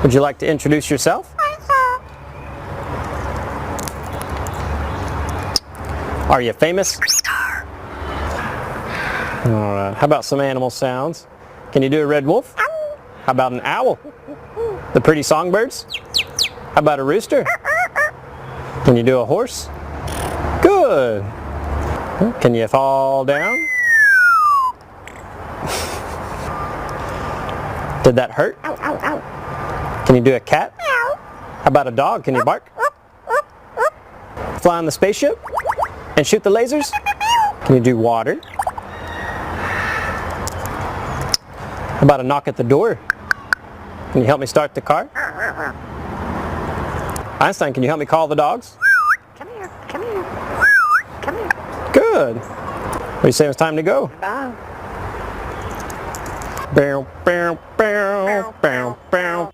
Would you like to introduce yourself? Are you famous? Alright, how about some animal sounds? Can you do a red wolf? How about an owl? The pretty songbirds? How about a rooster? Can you do a horse? Good! Can you fall down? Did that hurt? Can you do a cat? How about a dog? Can you bark? Fly on the spaceship? And shoot the lasers? Can you do water? How about a knock at the door? Can you help me start the car? Einstein, can you help me call the dogs? Come here, come here, come here. Good. What do you say it's time to go? Bye. Bow, bow, bow, bow.